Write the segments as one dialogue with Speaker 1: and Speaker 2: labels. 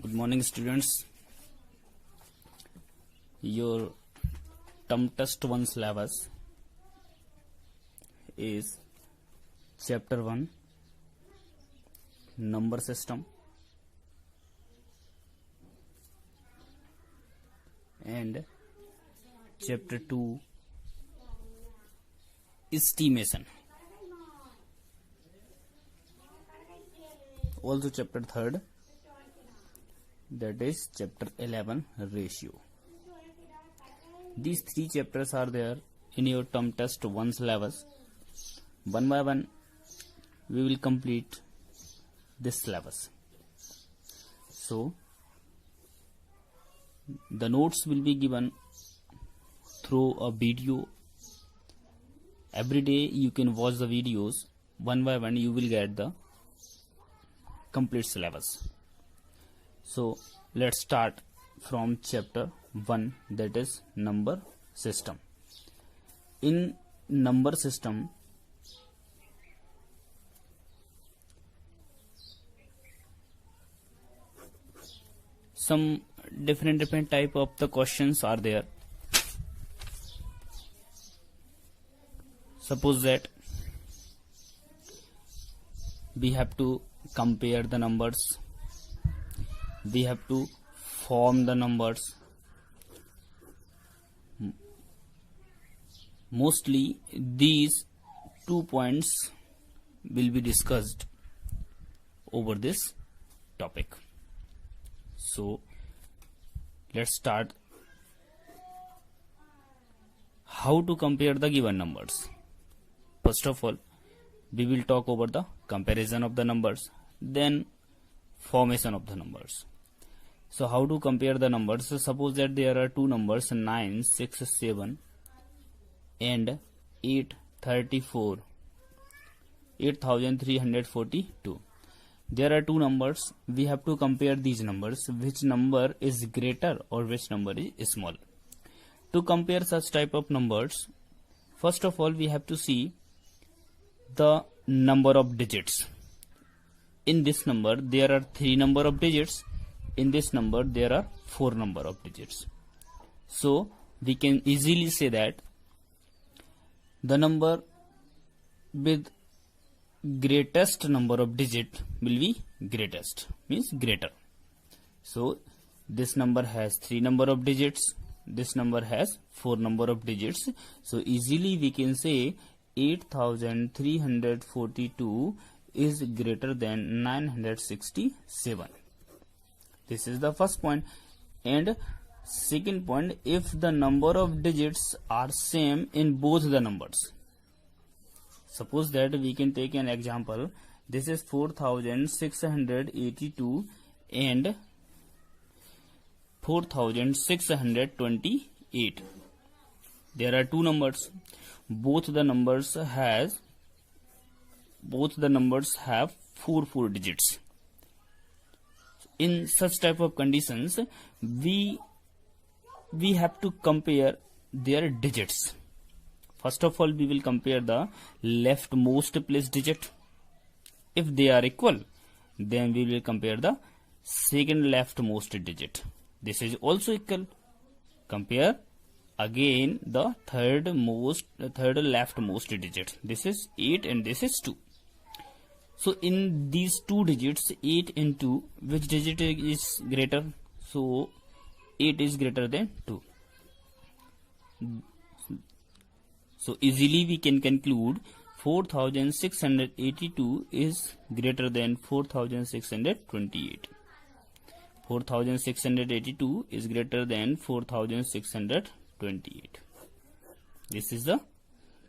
Speaker 1: Good morning, students. Your term test 1 syllabus is chapter 1 number system and chapter 2 estimation. Also chapter 3rd, that is chapter 11 ratio. These three chapters are there in your term test 1 syllabus. One by one we will complete this syllabus. So the notes will be given through a video. Every day you can watch the videos. One by one you will get the complete syllabus. So let's start from chapter 1, that is number system. In number system, some different type of the questions are there. Suppose that we have to compare the numbers, we have to form the numbers. Mostly these 2 points will be discussed over this topic. So let's start. How to compare the given numbers? First of all, we will talk over the comparison of the numbers, then formation of the numbers. So how to compare the numbers? So suppose that there are two numbers 967 and 8342. There are two numbers. We have to compare these numbers. Which number is greater or which number is small? To compare such type of numbers, first of all we have to see the number of digits. In this number there are 3 number of digits. In this number there are 4 number of digits. So we can easily say that the number with greatest number of digit will be greatest, means greater. So this number has 3 number of digits, this number has 4 number of digits. So easily we can say 8342 is greater than 967. This is the first point. And second point, if the number of digits are same in both the numbers. Suppose that we can take an example. This is 4682 and 4628. There are two numbers. Both the numbers have 4 digits. In such type of conditions, we have to compare their digits. First of all, we will compare the leftmost placed digit. If they are equal, then we will compare the second leftmost digit. This is also equal. Compare again the third leftmost digit. This is 8 and this is 2. So in these two digits, 8 and 2, which digit is greater? So 8 is greater than 2. So easily we can conclude 4682 is greater than 4628. 4682 is greater than 4628. This is the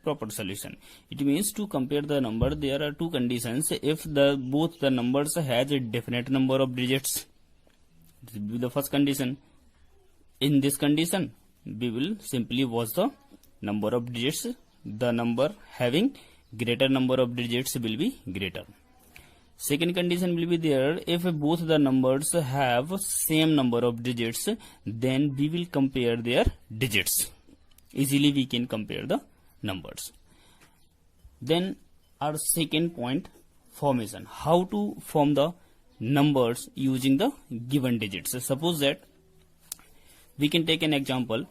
Speaker 1: proper solution. It means to compare the number, there are two conditions. If both the numbers has a definite number of digits, this will be the first condition. In this condition, we will simply watch the number of digits. The number having greater number of digits will be greater. Second condition will be there. If both the numbers have same number of digits, then we will compare their digits. Easily we can compare the numbers. Then our second point, formation. How to form the numbers using the given digits. Suppose that we can take an example.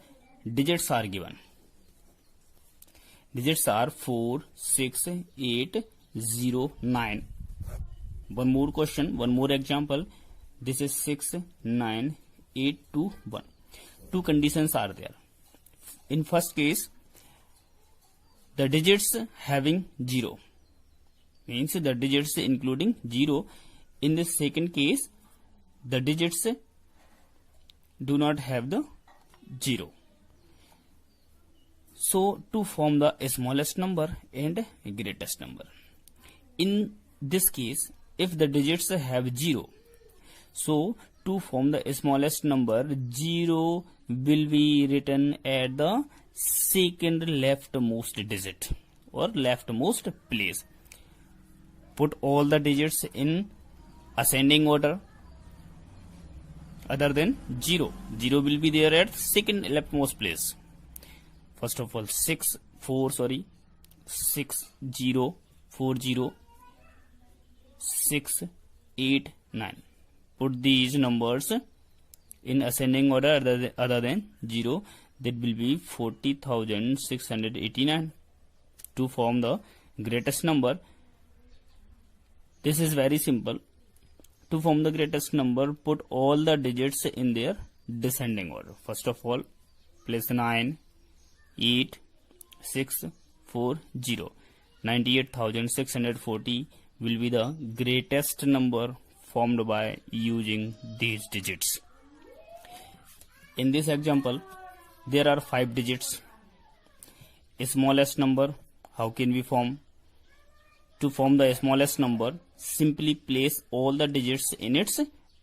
Speaker 1: Digits are given. Digits are 4, 6, 8, 0, 9. One more question, one more example. This is 6, 9, 8, 2, 1. Two conditions are there. In first case, the digits having 0, means the digits including 0. In the second case, the digits do not have the 0. So to form the smallest number and greatest number. In this case, if the digits have 0, so to form the smallest number, 0 will be written at the second leftmost digit or leftmost place. Put all the digits in ascending order other than 0. 0 will be there at second leftmost place. First of all, 6, 0, 4, 0, 6, 8, 9. Put these numbers in ascending order other than 0. That will be 40,689. To form the greatest number, this is very simple. To form the greatest number, put all the digits in their descending order. First of all, place 9, 8, 6, 4, 0. 98,640 will be the greatest number formed by using these digits. In this example, there are 5 digits. Smallest number, how can we form? To form the smallest number, simply place all the digits in its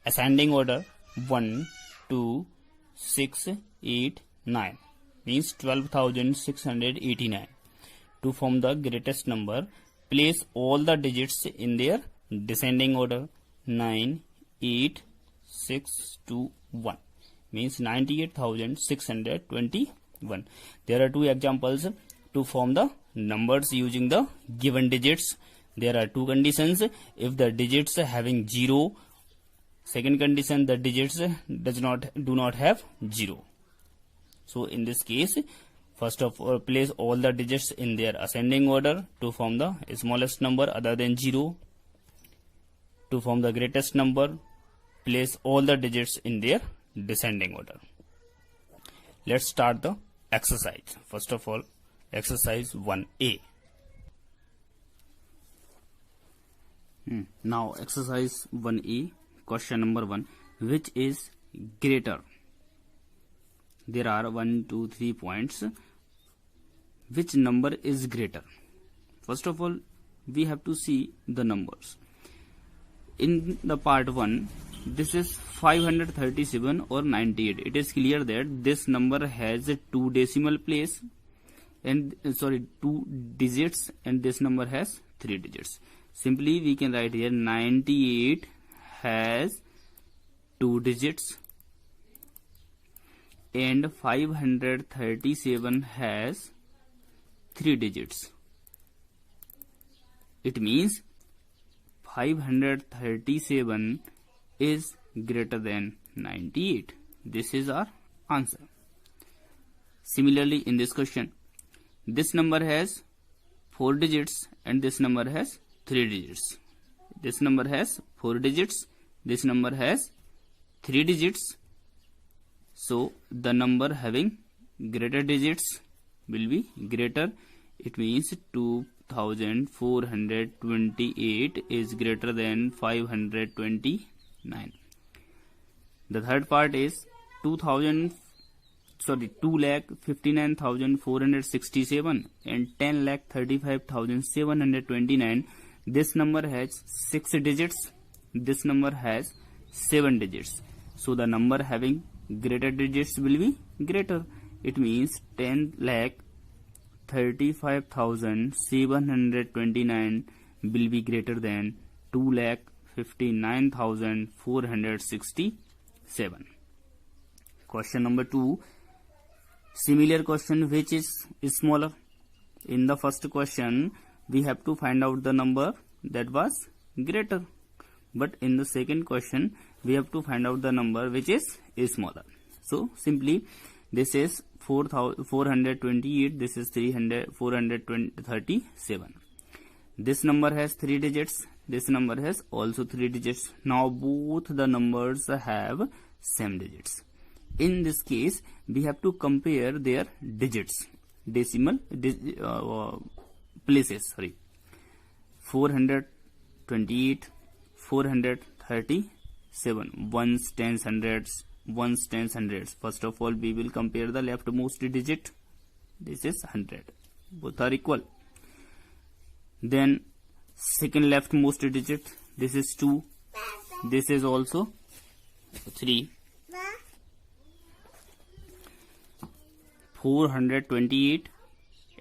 Speaker 1: ascending order. 1, 2, 6, 8, 9. Means 12,689. To form the greatest number, place all the digits in their descending order. 9, 8, 6, 2, 1. Means 98,621. There are two examples to form the numbers using the given digits. There are two conditions. If the digits having 0, second condition, the digits do not have 0. So in this case, first of all, place all the digits in their ascending order to form the smallest number other than 0. To form the greatest number, place all the digits in their descending order. Let's start the exercise. First of all, exercise 1A. Now exercise 1A, question number 1. Which is greater? There are 1, 2, 3 points. Which number is greater? First of all, we have to see the numbers. In the part 1, this is 537 or 98. It is clear that this number has 2 decimal place and 2 digits, and this number has 3 digits. Simply we can write here 98 has 2 digits and 537 has 3 digits. It means 537 is greater than 98. This is our answer. Similarly, in this question, this number has 4 digits and this number has 3 digits. This number has 4 digits, this number has 3 digits. So the number having greater digits will be greater. It means 2,428 is greater than 529. The third part is 2,59,467 and 10,35,729. This number has 6 digits. This number has 7 digits. So the number having greater digits will be greater. It means 10,35,729 will be greater than 2,59,467. Question number 2. Similar question, which is smaller? In the first question, we have to find out the number that was greater. but in the second question we have to find out the number which is smaller. So simply this is 428, this is 437. This number has 3 digits, this number has also 3 digits. Now both the numbers have same digits. In this case we have to compare their digits, decimal places. 428, 437, ones, tens, hundreds, ones, tens, hundreds. First of all we will compare the leftmost digit. This is 100. Both are equal. Then second leftmost digit, this is 2, this is also 3. 428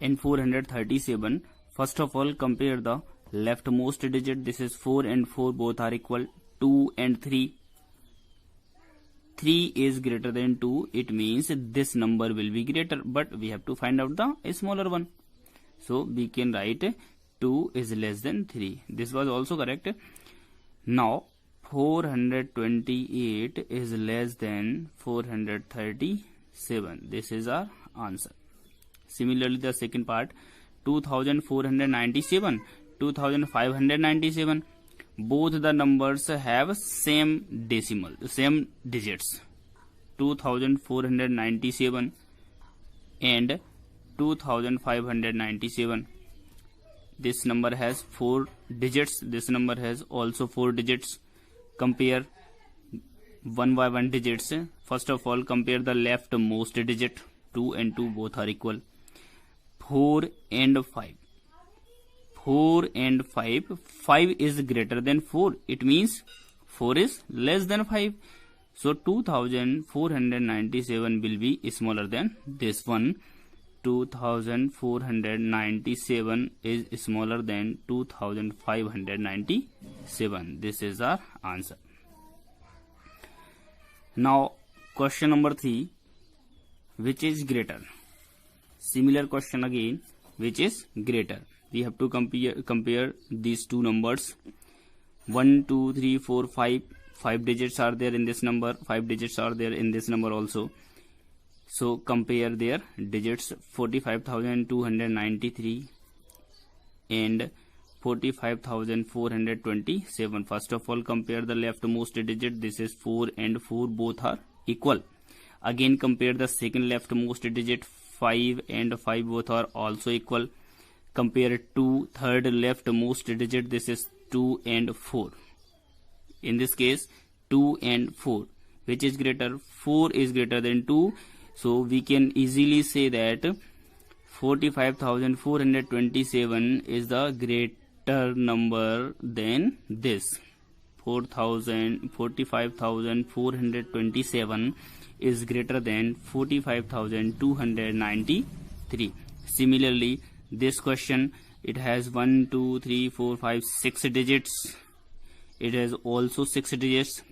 Speaker 1: and 437. First of all compare the leftmost digit. This is 4 and 4 both are equal. 2 and 3. 3 is greater than 2. It means this number will be greater, but we have to find out the smaller one. So we can write 2 is less than 3. This was also correct. Now 428 is less than 437. This is our answer. Similarly the second part, 2497, 2597. Both the numbers have same decimal, same digits. 2497 and 2597. This number has 4 digits, this number has also 4 digits. Compare one by one digits. First of all compare the leftmost digit. 2 and 2 both are equal. 4 and 5. 4 and 5. 5 is greater than 4. It means 4 is less than 5. So 2497 will be smaller than this one. 2497 is smaller than 2597. This is our answer. Now question number 3, which is greater? Similar question again, which is greater? We have to compare these two numbers. 1, 2, 3, 4, 5. 5 digits are there in this number. 5 digits are there in this number also. So compare their digits. 45,293 and 45,427. First of all compare the leftmost digit. This is 4 and 4 both are equal. Again compare the second leftmost digit. 5 and 5 both are also equal. Compare to third leftmost digit. This is 2 and 4. In this case 2 and 4. Which is greater? 4 is greater than 2. So we can easily say that 45,427 is the greater number than this. 45,427 is greater than 45,293. Similarly, this question, it has 1, 2, 3, 4, 5, 6 digits. It has also 6 digits.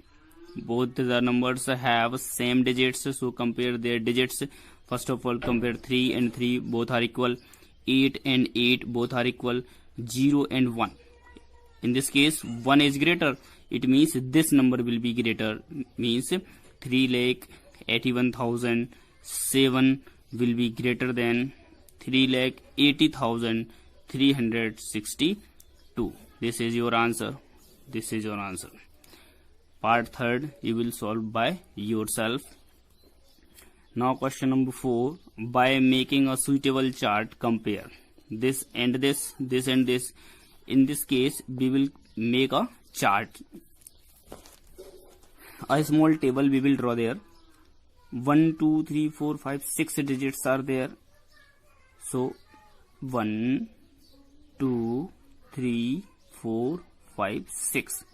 Speaker 1: Both the numbers have same digits, so compare their digits. First of all compare 3 and 3 both are equal. 8 and 8 both are equal. 0 and 1. In this case 1 is greater. It means this number will be greater. Means 3,81,007 will be greater than 3,80,362. This is your answer. This is your answer. Part third you will solve by yourself. Now question number 4. By making a suitable chart, compare this and this, this and this. In this case we will make a chart. A small table we will draw there. 1, 2, 3, 4, 5, 6 digits are there. So 1, 2, 3, 4, 5, 6.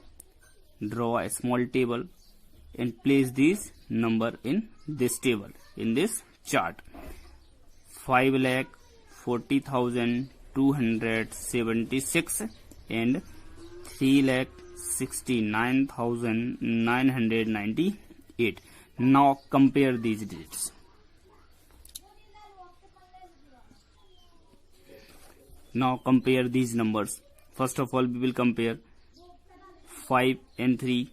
Speaker 1: Draw a small table and place this number in this table, in this chart. 5,40,276 and 3,69,998. Now compare these digits. Now compare these numbers. First of all we will compare 5 and 3.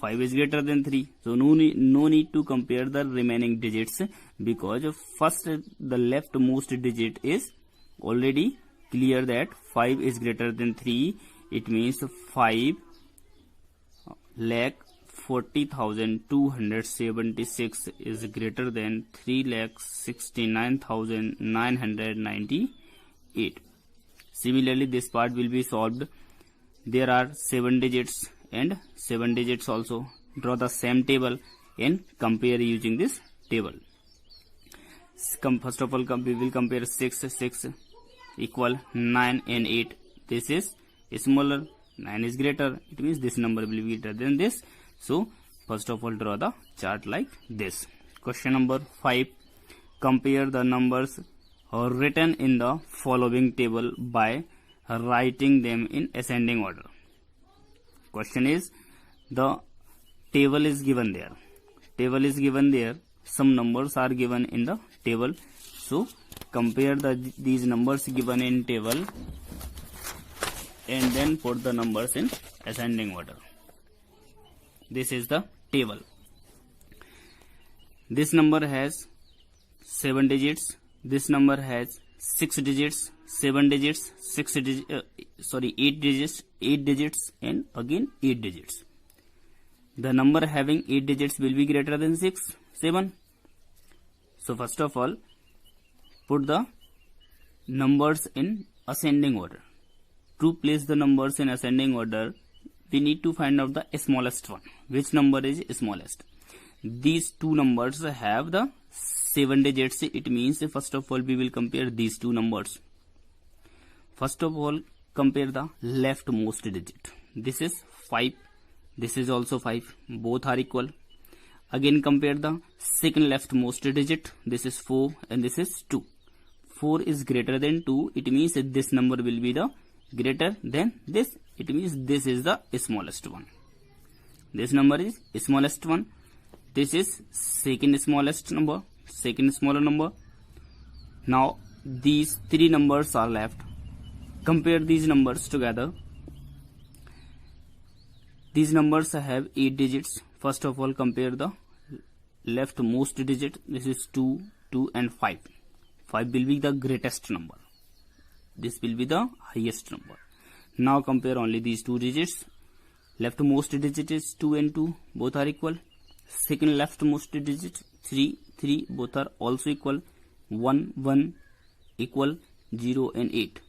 Speaker 1: 5 is greater than 3, so no need to compare the remaining digits, because first the leftmost digit is already clear that 5 is greater than 3. It means 5,40,276 is greater than 3,69,998. Similarly, this part will be solved. There are 7 digits and 7 digits also. Draw the same table and compare using this table. First of all, we will compare 6 equal 9 and 8. This is smaller, 9 is greater. It means this number will be greater than this. So first of all, draw the chart like this. Question number 5. Compare the numbers written in the following table by writing them in ascending order. Question is, the table is given there. Some numbers are given in the table. So compare these numbers given in table and then put the numbers in ascending order. This is the table. This number has 7 digits. This number has 6 digits, 7 digits, 8 digits, and again 8 digits. The number having 8 digits will be greater than 7. So first of all, put the numbers in ascending order. To place the numbers in ascending order, we need to find out the smallest one. Which number is smallest? These two numbers have the 7 digits. It means first of all we will compare these two numbers. First of all, compare the leftmost digit. This is 5. This is also 5. Both are equal. Again compare the second leftmost digit. This is 4 and this is 2. 4 is greater than 2. It means that this number will be the greater than this. It means this is the smallest one. This number is smallest one. This is second smallest number. Second smaller number. Now these three numbers are left. Compare these numbers together. These numbers have 8 digits. First of all, compare the leftmost digit. This is 2, 2 and 5. 5 will be the greatest number. This will be the highest number. Now compare only these two digits. Leftmost digit is 2 and 2. Both are equal. Second leftmost digit 3, 3. Both are also equal. 1, 1 equal 0 and 8.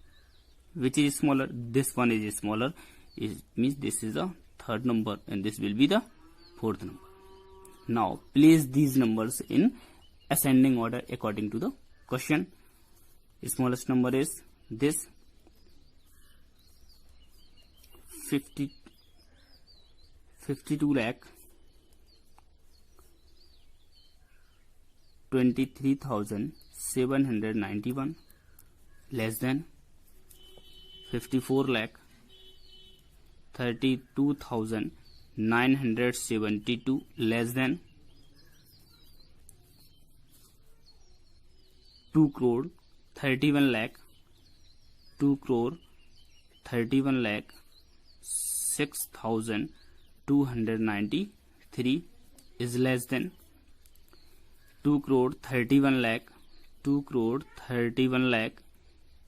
Speaker 1: Which is smaller? This one is smaller. It means this is the third number and this will be the fourth number. Now place these numbers in ascending order according to the question. The smallest number is this 52 lakh 23,791 less than 54 lakh 32,972 less than 2 crore 31 lakh 6,293 is less than 2 crore 31 lakh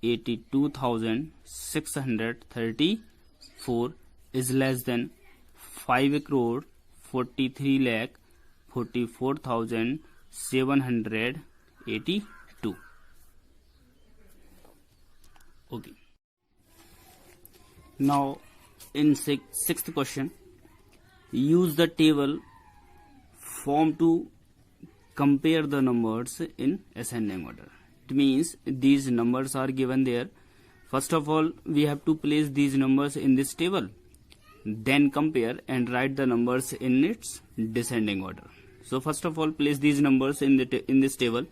Speaker 1: 82,634 is less than 5 crore 43 lakh 44,782. Okay. Now in sixth question, use the table form to compare the numbers in ascending order. It means these numbers are given there. First of all, we have to place these numbers in this table. Then compare and write the numbers in its descending order. So first of all, place these numbers in this table.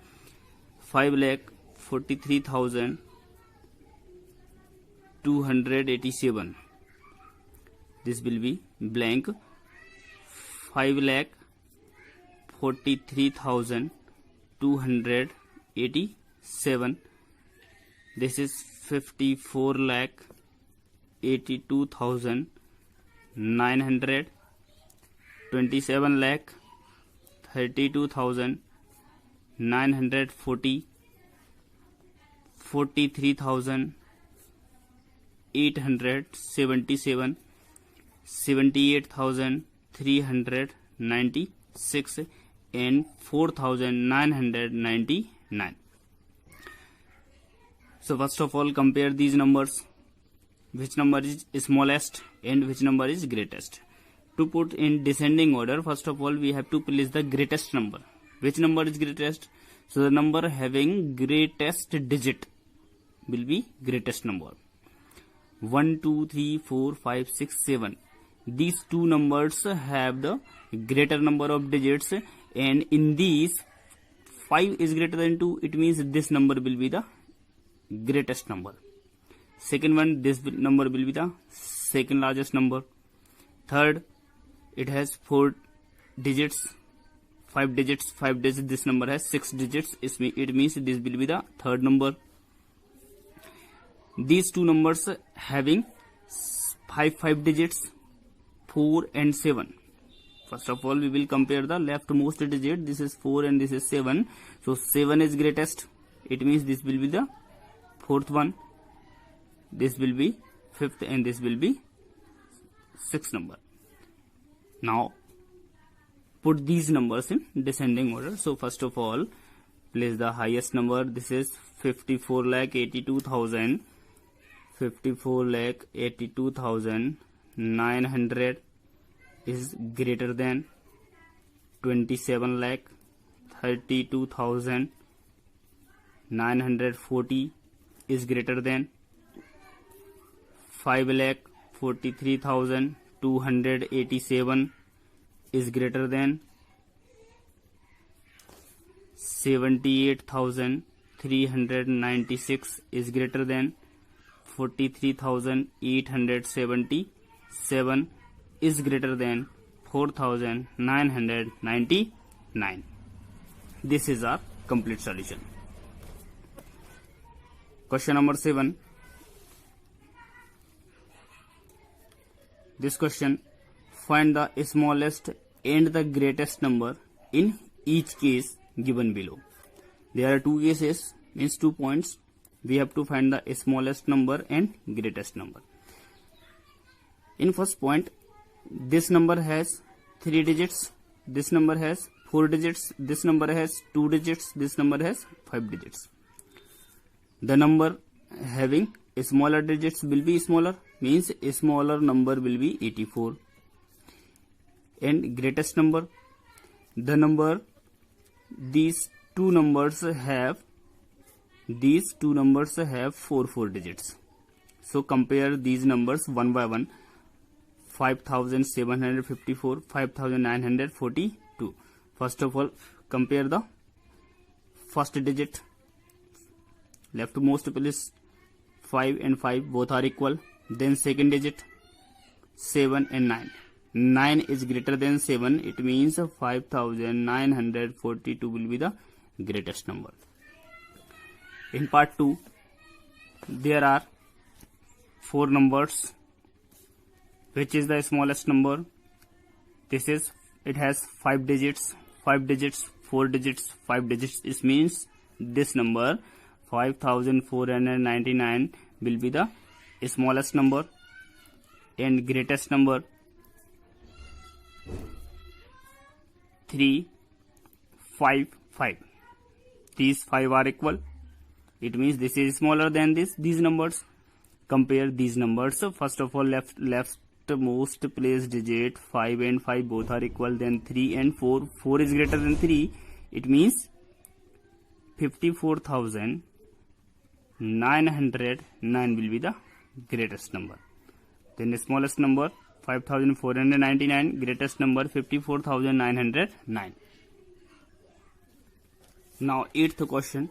Speaker 1: 5,43,287. This will be blank. 5,43,287. This is 54,82,972. 900, 27 lakh 32,940, 43,877, 78,396, and 4,999. So first of all, compare these numbers. Which number is smallest and which number is greatest? To put in descending order, first of all we have to place the greatest number. Which number is greatest? So the number having greatest digit will be greatest number. 1, 2, 3, 4, 5, 6, 7. These two numbers have the greater number of digits, and in these 5 is greater than 2. It means this number will be the greatest number. Second one, this number will be the second largest number. Third, it has 4 digits, 5 digits, 5 digits. This number has 6 digits. It means this will be the third number. These two numbers having 5 digits, 4 and 7. First of all, we will compare the leftmost digit. This is 4 and this is 7. So 7 is greatest. It means this will be the fourth one. This will be fifth, and this will be sixth number. Now put these numbers in descending order. So first of all, place the highest number. This is 54,82,000. 54,82,900 is greater than 27,32,940 is greater than 5,43,287 is greater than 78,396 is greater than 43,877 is greater than 4,999. This is our complete solution. Question number 7. This question, find the smallest and the greatest number in each case given below. There are two cases, means 2 points. We have to find the smallest number and greatest number. In first point, this number has 3 digits, this number has 4 digits, this number has 2 digits, this number has 5 digits. The number having smaller digits will be smaller, means a smaller number will be 84. And greatest number, the number these two numbers have 4 digits. So compare these numbers one by one. 5,754, 5,942. First of all, compare the first digit. Leftmost place 5 and 5 both are equal. Then second digit 7 and 9. 9 is greater than 7. It means 5,942 will be the greatest number. In part 2, there are 4 numbers. Which is the smallest number? This is, it has 5 digits, 4 digits, 5 digits. This means this number 5,499 will be the smallest number, and greatest number 3, 5, 5. These 5 are equal. It means this is smaller than these numbers. Compare these numbers. So first of all, leftmost place digit 5 and 5 both are equal. Then 3 and 4. 4 is greater than 3. It means 54,909 will be the greatest number. Then the smallest number 5,499, greatest number 54,909. Now 8th question,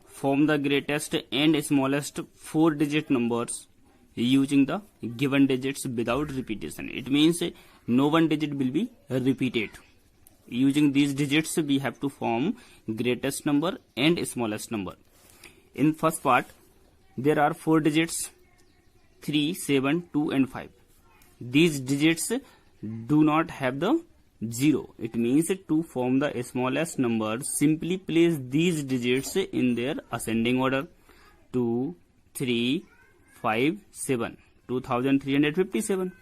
Speaker 1: form the greatest and smallest 4-digit numbers using the given digits without repetition. It means no one digit will be repeated. Using these digits we have to form greatest number and smallest number. In first part, there are 4 digits, 3, 7, 2 and 5. these digits do not have the 0. It means to form the smallest number, simply place these digits in their ascending order. 2, 3, 5, 7. 2357.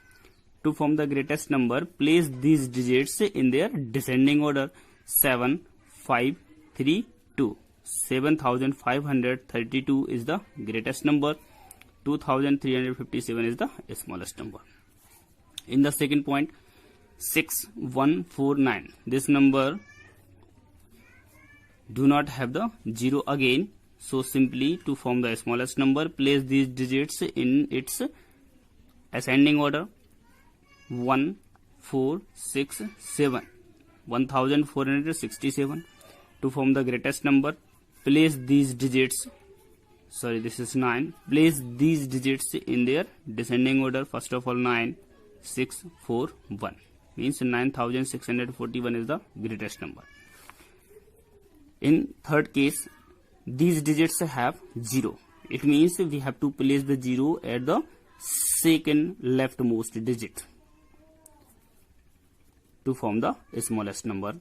Speaker 1: To form the greatest number, place these digits in their descending order. 7, 5, 3, 2. 7532 is the greatest number. 2357 is the smallest number. In the second point, 6149. This number do not have the 0 again. So simply to form the smallest number, place these digits in its ascending order. 1, 4, 6, 7. 1467. To form the greatest number, place these digits, this is 9. Place these digits in their descending order. First of all, 9, 6, 4, 1. Means 9641 is the greatest number. In third case, these digits have 0. It means we have to place the 0 at the second leftmost digit to form the smallest number.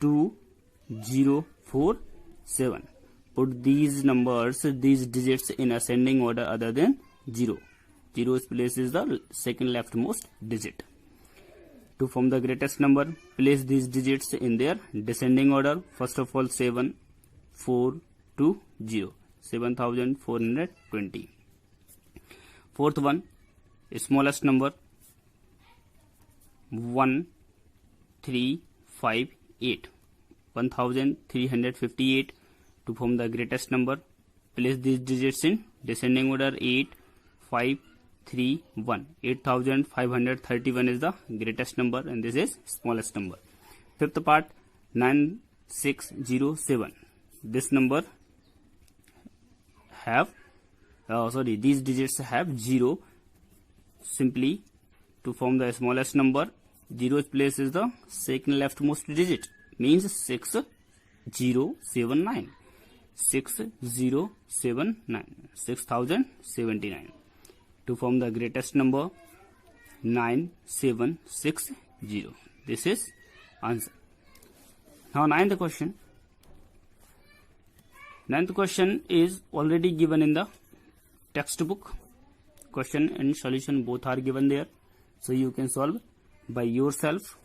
Speaker 1: 2047. Put these digits in ascending order other than 0. 0's place is the second leftmost digit. To form the greatest number, place these digits in their descending order. First of all, 7, 4, 2, 0. 7420. Fourth one, smallest number, 1358. 1358. To form the greatest number, place these digits in descending order. 8, 5, 3, 1. 8531 is the greatest number, and this is smallest number. Fifth part, 9607. This number have these digits have 0. Simply to form the smallest number, 0's place is the second leftmost digit, means 6079. 6079. 6079. To form the greatest number, 9760. This is answer. Now ninth question. Ninth question is already given in the textbook. Question and solution both are given there, so you can solve by yourself.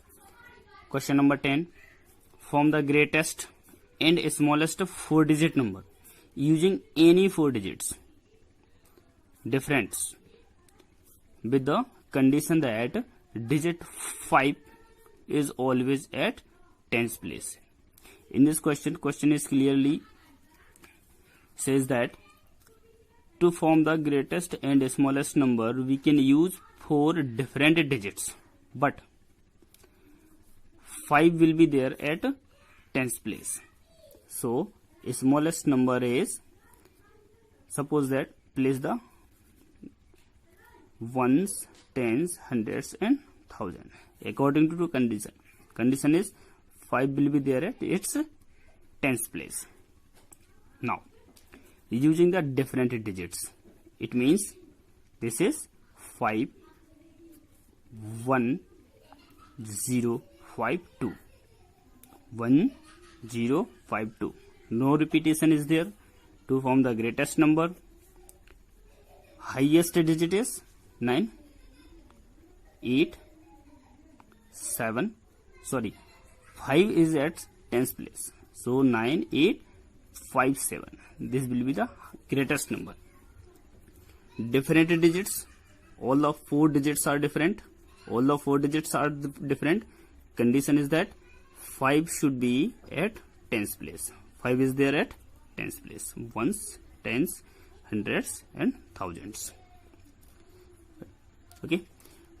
Speaker 1: Question number 10. Form the greatest and smallest 4-digit number using any 4 digits difference, with the condition that digit 5 is always at tens place. In this question is clearly says that to form the greatest and smallest number, we can use 4 different digits, but 5 will be there at tens place. So smallest number is, suppose that place the ones, tens, hundreds and thousand according to condition. Condition is 5 will be there at its tens place. Now using the different digits, it means this is 5 1 0 5 2 1 0 5 2. No repetition is there. To form the greatest number, highest digit is 9 8 7 5 is at tens place, so 9 8 5 7. This will be the greatest number. Different digits, all the 4 digits are different. Condition is that 5 should be at tens place. 5 is there at tens place. Ones, tens, hundreds and thousands. Okay.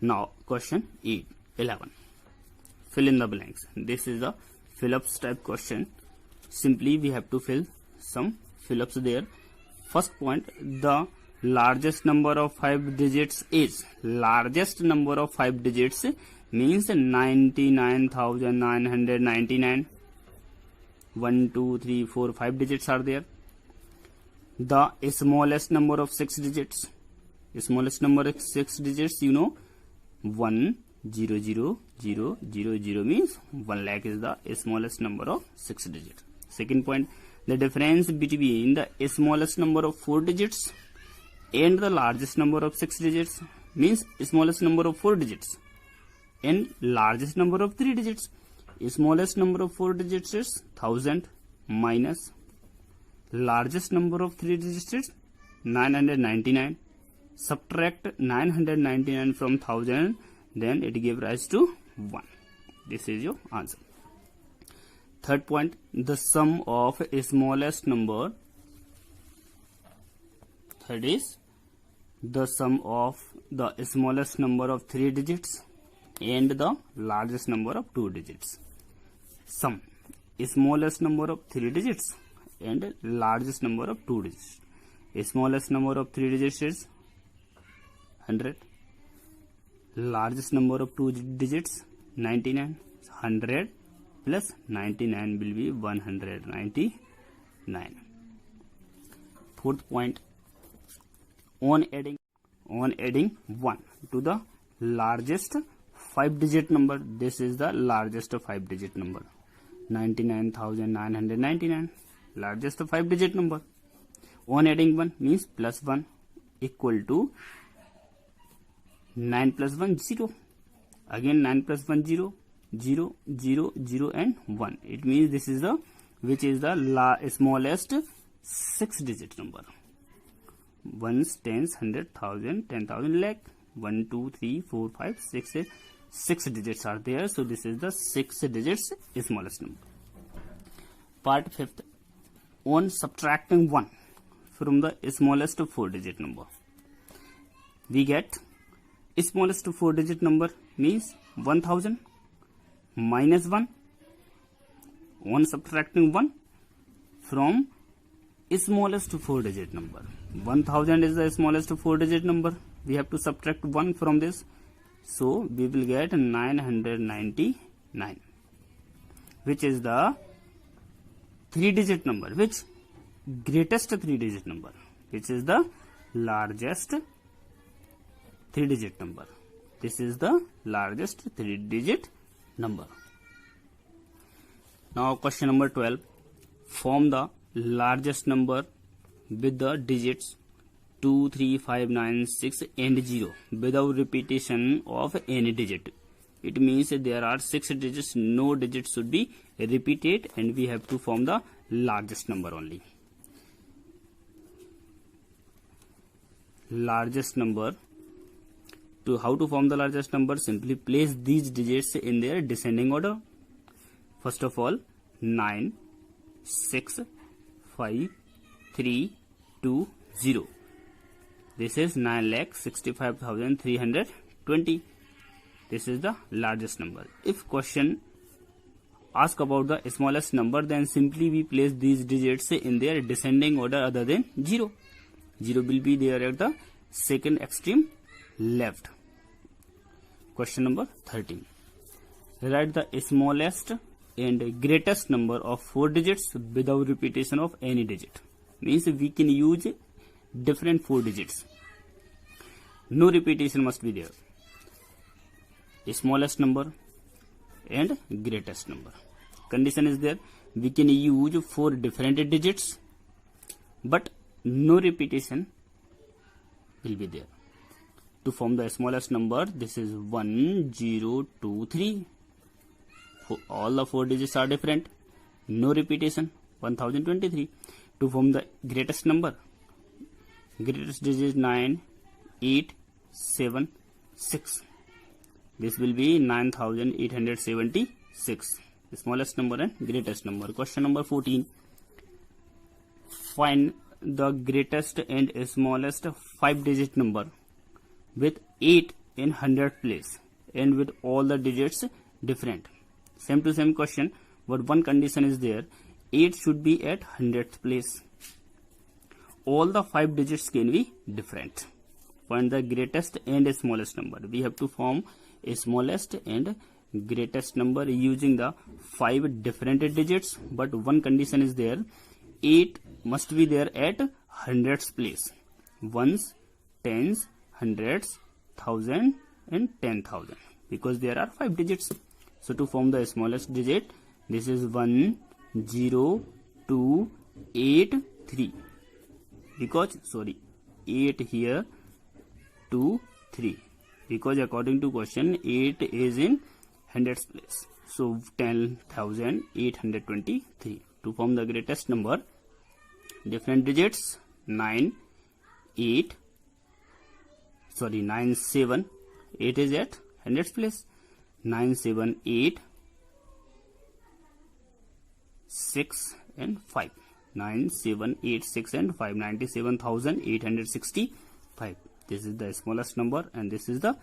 Speaker 1: Now question 11. Fill in the blanks. This is the fill-ups type question. Simply we have to fill some fill-ups there. First point, the largest number of 5 digits is, largest number of 5 digits means 99,999. 1 2 3 4 5 digits are there. The smallest number of 6 digits, you know, 1000000 means 1 lakh is the smallest number of 6 digits. Second point, the difference between the smallest number of 4 digits and the largest number of 6 digits means smallest number of 4 digits and largest number of 3 digits. Smallest number of 4 digits is 1000 minus largest number of 3 digits is 999. Subtract 999 from 1000, then it gives rise to 1. This is your answer. Third point, the sum of a smallest number. Third is the sum of the smallest number of 3 digits and the largest number of 2 digits. Sum smallest number of 3 digits and largest number of 2 digits. Smallest number of 3 digits is 100. Largest number of 2 digits 99. 100 plus 99 will be 199. Fourth point, on adding 1 to the largest 5-digit number, this is the largest 5-digit number, 99,999, largest 5-digit number. On adding 1 means plus 1 equal to 9 plus 1 0. Again 9 plus 1 0, 0 0 0 and 1. It means this is the which is the smallest 6-digit number. Ones, tens, 100,000, 10,000, lakh. 1 2 3 4 5 6 8. 6 digits are there, so this is the 6 digits smallest number. Part 5th, on subtracting 1 from the smallest 4-digit number, we get smallest 4-digit number means 1000 minus 1. On subtracting 1 from smallest 4-digit number, 1000 is the smallest 4-digit number. We have to subtract 1 from this, so we will get 999, which is the 3-digit number, which greatest 3-digit number, which is the largest 3-digit number. This is the largest 3-digit number. Now question number 12, form the largest number with the digits 2, 3, 5, 9, 6 and 0 without repetition of any digit. It means there are 6 digits, no digit should be repeated, and we have to form the largest number only. Largest number. To how to form the largest number? Simply place these digits in their descending order. First of all, 9, 6, 5, 3, 2, 0. This is 9,65,320. This is the largest number. If question ask about the smallest number, then simply we place these digits in their descending order other than 0. 0 will be there at the second extreme left. Question number 13. Write the smallest and greatest number of 4 digits without repetition of any digit. Means we can use different 4 digits. No repetition must be there. Smallest number and greatest number. Condition is there. We can use 4 different digits, but no repetition will be there. To form the smallest number, this is 1, 0, 2, 3. All the 4 digits are different. No repetition. 1023. To form the greatest number, greatest digit is 9, 8, 7, 6. This will be 9876. The smallest number and greatest number. Question number 14. Find the greatest and smallest 5-digit number with 8 in 100 place and with all the digits different. Same to same question, but one condition is there. 8 should be at 100th place. All the 5 digits can be different. Find the greatest and smallest number. We have to form a smallest and greatest number using the 5 different digits, but one condition is there. 8 must be there at 100th place. Ones, tens, hundreds, thousand, and 10,000 because there are 5 digits. So to form the smallest digit, this is 1 0 2 8 3 because 8 here 2 3 because according to question 8 is in hundreds place. So 10,823. To form the greatest number, different digits 9 7 8 is at hundreds place. 9 7 8 6 and 5. 9 7 8 6 and 5. 97,865. This is the smallest number and this is the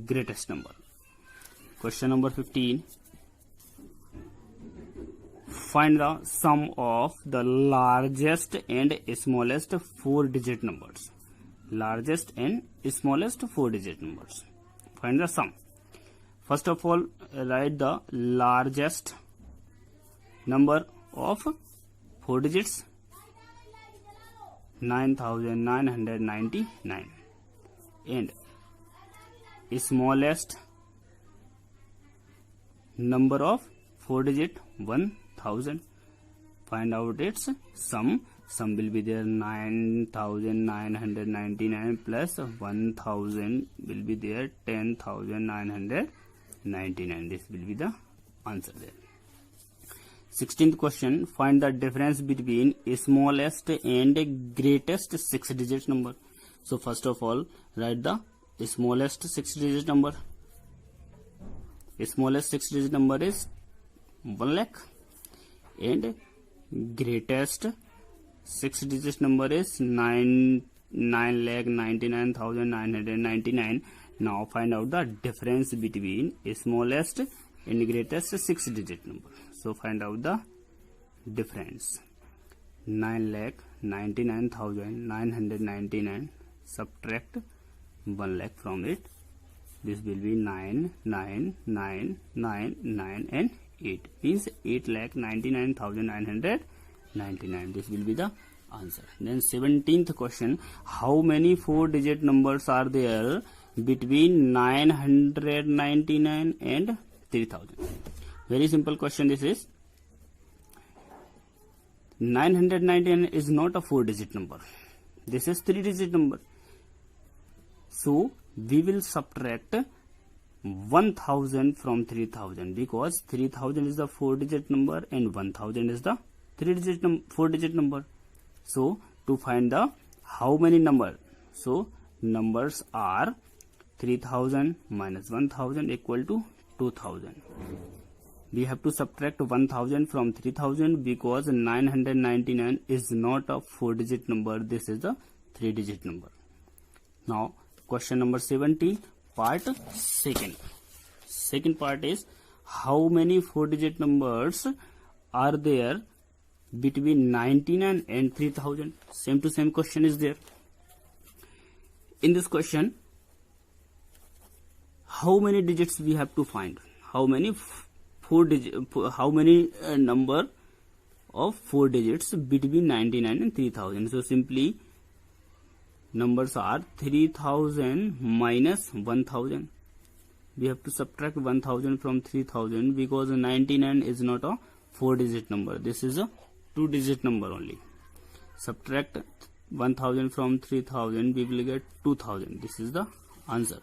Speaker 1: greatest number. Question number 15. Find the sum of the largest and smallest 4-digit numbers. Largest and smallest 4-digit numbers. Find the sum. First of all, write the largest number of 4 digits, 9,999, and smallest number of 4 digit 1,000. Find out its sum. Sum will be there 9,999 plus 1,000 will be there 10,999. This will be the answer there. 16th question. Find the difference between smallest and greatest 6-digit number. So first of all, write the smallest 6-digit number. Smallest 6-digit number is 1 lakh and greatest 6-digit number is 9,99,999. Now find out the difference between smallest and greatest 6-digit number. So find out the difference. 9,99,999. Subtract 1 lakh from it. This will be 9,999 and 8 means 8,99,999. This will be the answer. Then 17th question. How many 4-digit numbers are there between 999 and 3,000? Very simple question this is. 999 is not a 4-digit number. This is 3-digit number. So we will subtract 1,000 from 3,000 because 3,000 is the 4-digit number and 1,000 is the 4-digit number. So to find the how many number, so numbers are 3,000 minus 1,000 equal to 2,000. We have to subtract 1,000 from 3,000 because 999 is not a 4-digit number. This is a 3-digit number. Now question number 17, part second. Second part is how many 4-digit numbers are there between 99 and 3,000. Same to same question is there. In this question, how many digits we have to find? How many number of 4 digits between 99 and 3,000? So simply numbers are 3,000 minus 1,000. We have to subtract 1,000 from 3,000 because 99 is not a 4-digit number. This is a 2-digit number only. Subtract 1,000 from 3,000, we will get 2,000. This is the answer.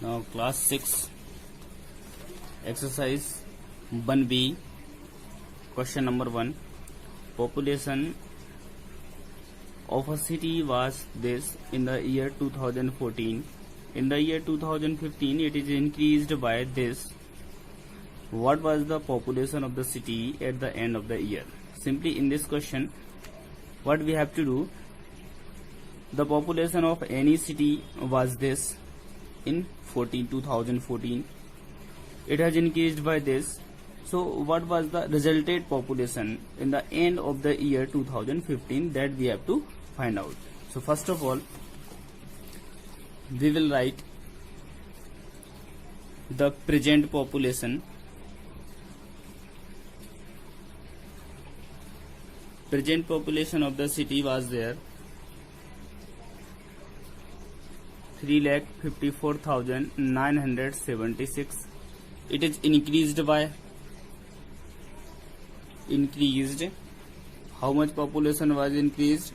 Speaker 1: Now class 6 exercise 1B, question number 1. Population of a city was this in the year 2014. In the year 2015 it is increased by this. What was the population of the city at the end of the year? Simply in this question, what we have to do, the population of any city was this in 2014. It has increased by this. So what was the resultant population in the end of the year 2015? That we have to find out. So first of all, we will write the present population present population of the city was there 3,54,976. It is increased by how much population was increased?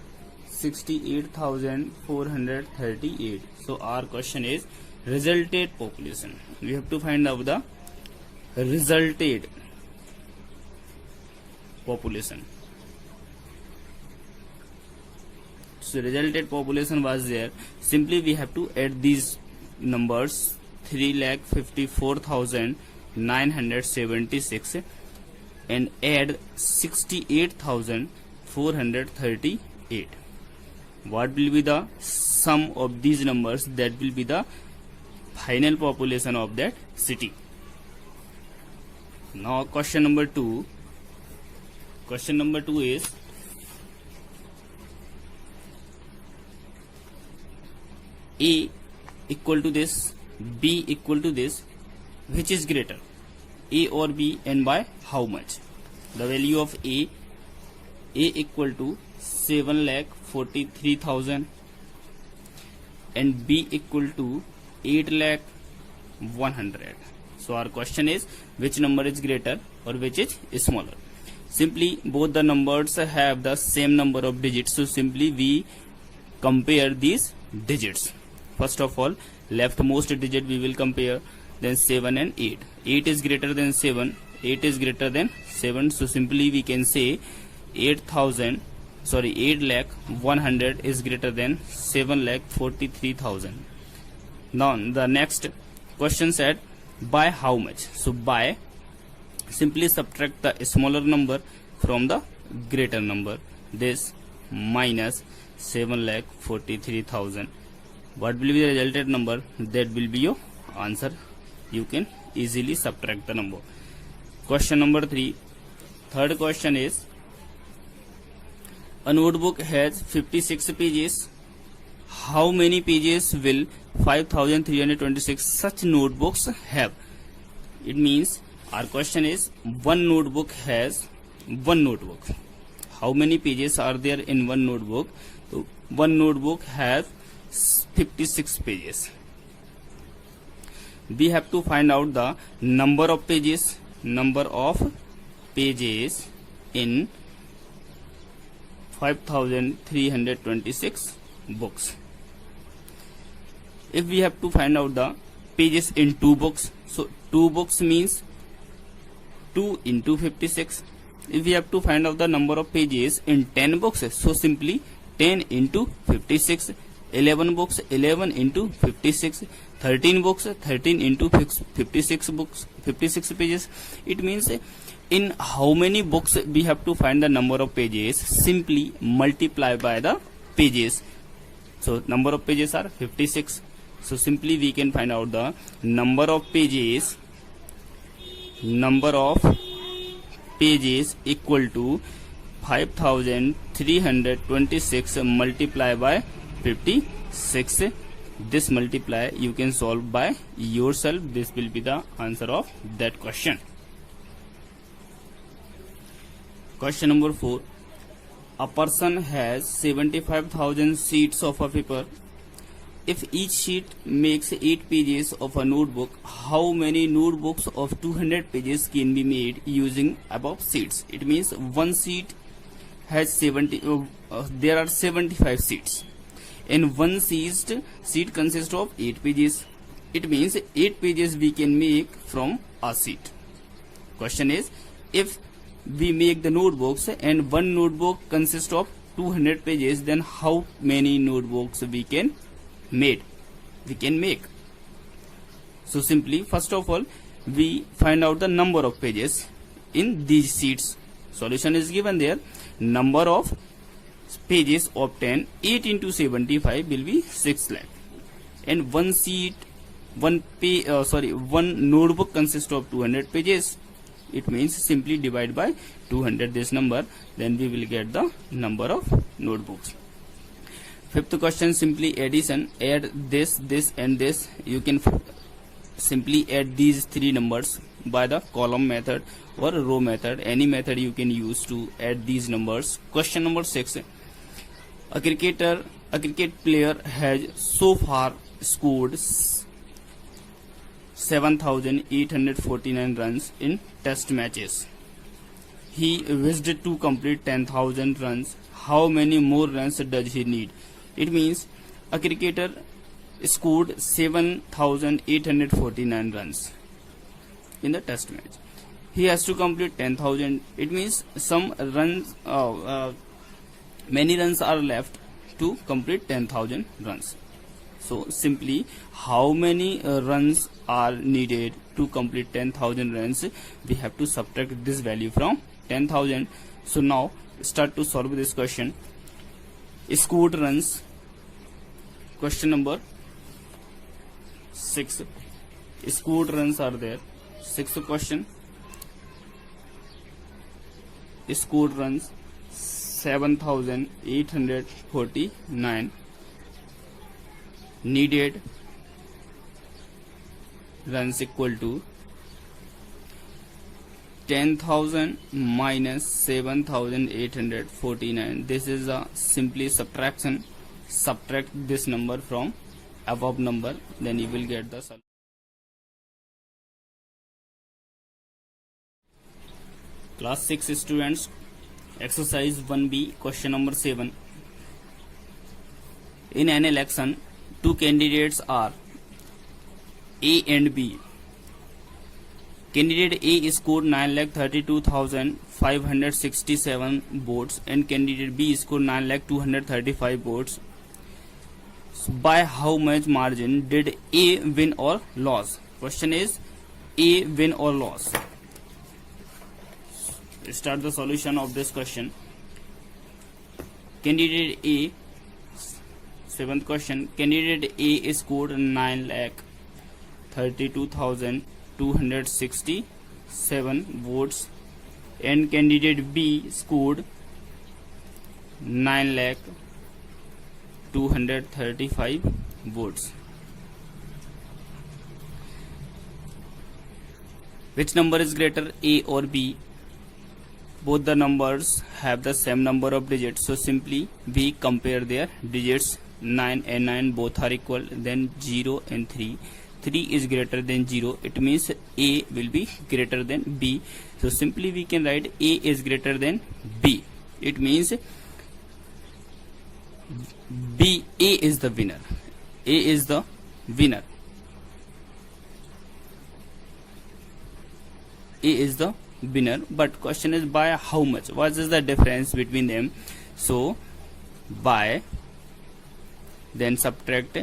Speaker 1: 68,438. So our question is resulted population. We have to find out the resulted population. So resulted population was there. Simply we have to add these numbers 3,54,976 and add 68,438. What will be the sum of these numbers? That will be the final population of that city. Now question number 2. Question number 2 is A equal to this, B equal to this, which is greater, A or B, and by how much? The value of A equal to 7,43,000 and B equal to 8,100,000. So our question is which number is greater or which is smaller? Simply both the numbers have the same number of digits, so simply we compare these digits. First of all, leftmost digit we will compare, then 7 and 8. 8 is greater than 7, 8 is greater than 7, so simply we can say 8,100,000 is greater than 7,43,000. Now the next question said by how much? So by simply subtract the smaller number from the greater number, this minus 7,43,000. What will be the resulted number? That will be your answer. You can easily subtract the number. Question number 3. Third question is a notebook has 56 pages. How many pages will 5,326 such notebooks have? It means our question is one notebook has one notebook. How many pages are there in one notebook? So one notebook has 56 pages. We have to find out the number of pages in 5,326 books. If we have to find out the pages in 2 books, so 2 books means 2 into 56. If we have to find out the number of pages in 10 books, so simply 10 into 56. 11 books, 11 into 56. 13 books, 13 into 56 books, 56 pages. It means in how many books we have to find the number of pages, simply multiply by the pages. So number of pages are 56. So simply we can find out the number of pages equal to 5,326 multiplied by 56. This multiply you can solve by yourself. This will be the answer of that question. Question number 4. A person has 75,000 sheets of a paper. If each sheet makes 8 pages of a notebook, how many notebooks of 200 pages can be made using above sheets? It means one sheet has there are 75 sheets. And one sheet consists of 8 pages. It means 8 pages we can make from a sheet. Question is, if we make the notebooks and one notebook consists of 200 pages, then how many notebooks we can make? So simply, first of all, we find out the number of pages in these sheets. Solution is given there. Number of pages obtained, 8 into 75 will be 6 lakh. And one notebook consists of 200 pages. It means simply divide by 200 this number, then we will get the number of notebooks. Fifth question, simply addition. Add this and this. You can simply add these 3 numbers by the column method or row method. Any method you can use to add these numbers. Question number 6. A cricket player has so far scored 7,849 runs in test matches. He wished to complete 10,000 runs. How many more runs does he need? It means a cricketer scored 7,849 runs in the test match. He has to complete 10,000. It means some runs, many runs are left to complete 10,000 runs. So simply, how many runs are needed to complete 10,000 runs? We have to subtract this value from 10,000. So now start to solve this question. Scored runs. Question number 6. Scored runs are there. Sixth question. Scored runs 7,849. Needed runs equal to 10,000 minus 7,849. This is a simply subtraction. Subtract this number from above number, then you will get the solution. Class 6 students, exercise 1B, question number 7. In an election, two candidates are A and B. Candidate A scored 9,32,567 votes and candidate B scored 9,235 votes. So by how much margin did A win or lose? Question is A win or lose. Start the solution of this question. Candidate A, seventh question. Candidate A scored 9,32,267 votes and candidate B scored 9,235 votes. Which number is greater, A or B? Both the numbers have the same number of digits, so simply we compare their digits. 9 and 9 both are equal, then 0 and 3. 3 is greater than 0, it means A will be greater than B. So simply we can write A is greater than B. It means A is the winner. A is the winner. A is the winner, but question is by how much? What is the difference between them? So by, then subtract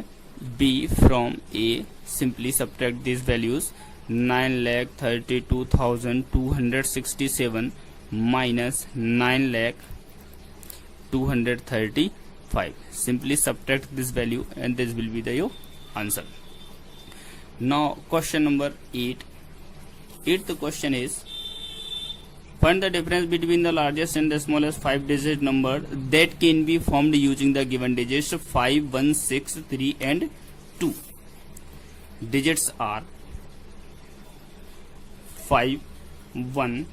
Speaker 1: B from A. Simply subtract these values. 9,32,267 minus 9,235. Simply subtract this value and this will be your answer. Now question number 8. Eighth question is, find the difference between the largest and the smallest 5-digit number that can be formed using the given digits 5, 1, 6, 3 and 2. Digits are 5, 1,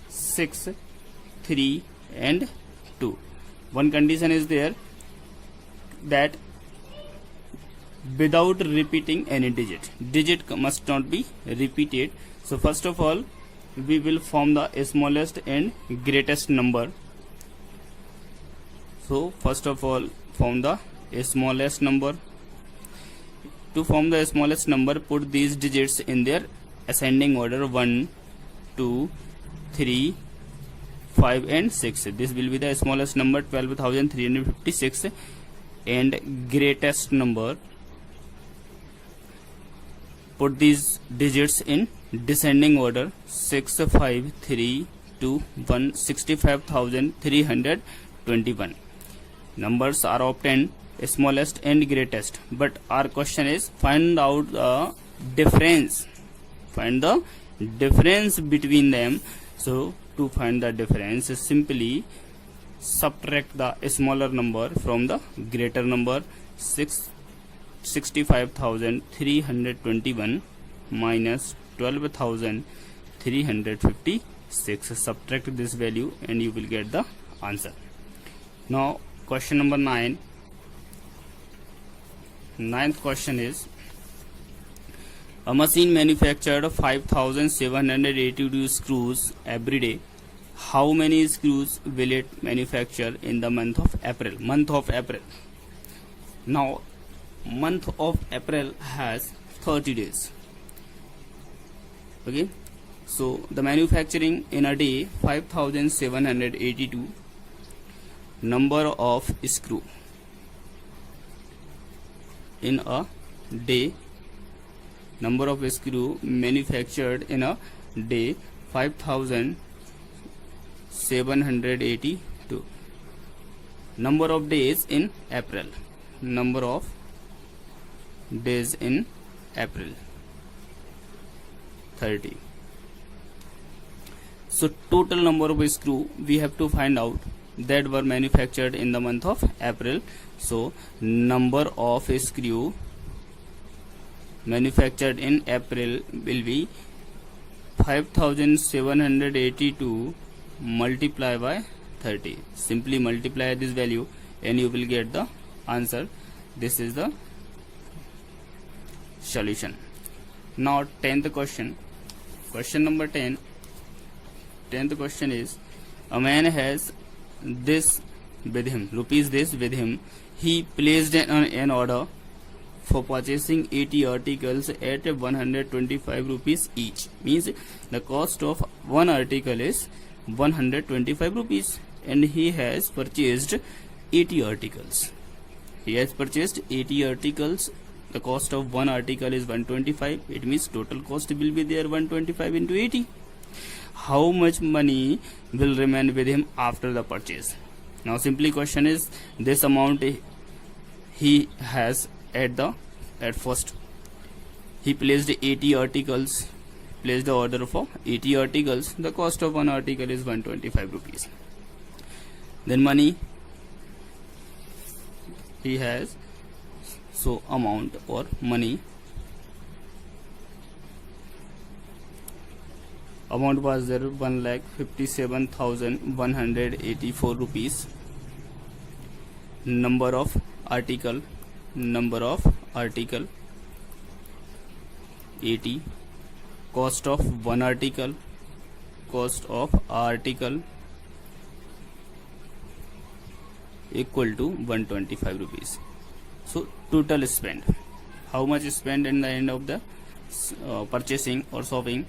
Speaker 1: 6, 3 and 2. One condition is there, that without repeating any digit. Digit must not be repeated. So first of all, we will form the smallest and greatest number. So first of all, form the smallest number. To form the smallest number, put these digits in their ascending order: 1, 2, 3, 5 and 6. This will be the smallest number, 12,356, and greatest number, put these digits in descending order: 6, 5, 3, 2, 1, 65,321. Numbers are obtained, smallest and greatest, but our question is find out the difference. Find the difference between them. So to find the difference, simply subtract the smaller number from the greater number. 65,321 minus 12,356. Subtract this value and you will get the answer. Now question number 9. Ninth question is, a machine manufactured 5,782 screws every day. How many screws will it manufacture in the month of April? Month of April. Now, month of April has 30 days. Okay. So, the manufacturing in a day 5,782 number of screw. In a day, number of screw manufactured in a day 5,782. Number of days in April. Number of days in April 30. So total number of screw we have to find out that were manufactured in the month of April. So number of screw manufactured in April will be 5,782 multiply by 30. Simply multiply this value and you will get the answer. This is the solution. Now 10th question. Question number 10. 10th question is, a man has this with him, rupees this with him. He placed an order for purchasing 80 articles at 125 rupees each. Means the cost of one article is 125 rupees and he has purchased 80 articles. He has purchased 80 articles. The cost of one article is 125. It means total cost will be there 125 into 80. How much money will remain with him after the purchase? Now simply question is, this amount he has at first. He placed 80 articles, placed the order for 80 articles. The cost of one article is 125 rupees. Then money he has, so amount or money, amount was there 1,57,184 rupees. Number of article 80. Cost of one article equal to 125 rupees. So total spend, how much spend in the end of the purchasing or shopping?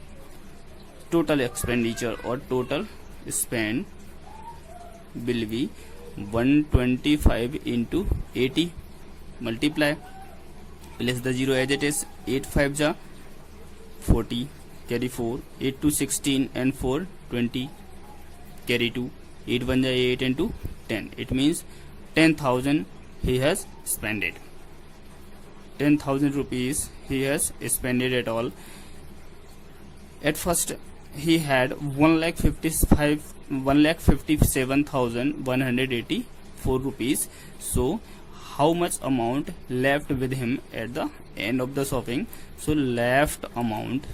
Speaker 1: Total expenditure or total spend will be 125 into 80. Multiply, place the 0 as it is. 8 5 ja 40, carry 4, 8 to 16 and 4 20, carry 2, 8 1 ja 8 and 2 10. It means 10,000 he has spent it. 10,000 rupees he has spent it at all. At first he had 1,57,184 rupees. So how much amount left with him at the end of the shopping? So left amount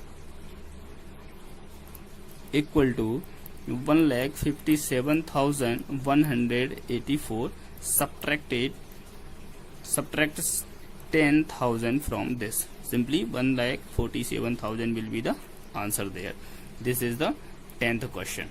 Speaker 1: equal to 1,57,184. Subtract 10,000 from this. Simply 1,47,000 will be the answer there. This is the 10th question.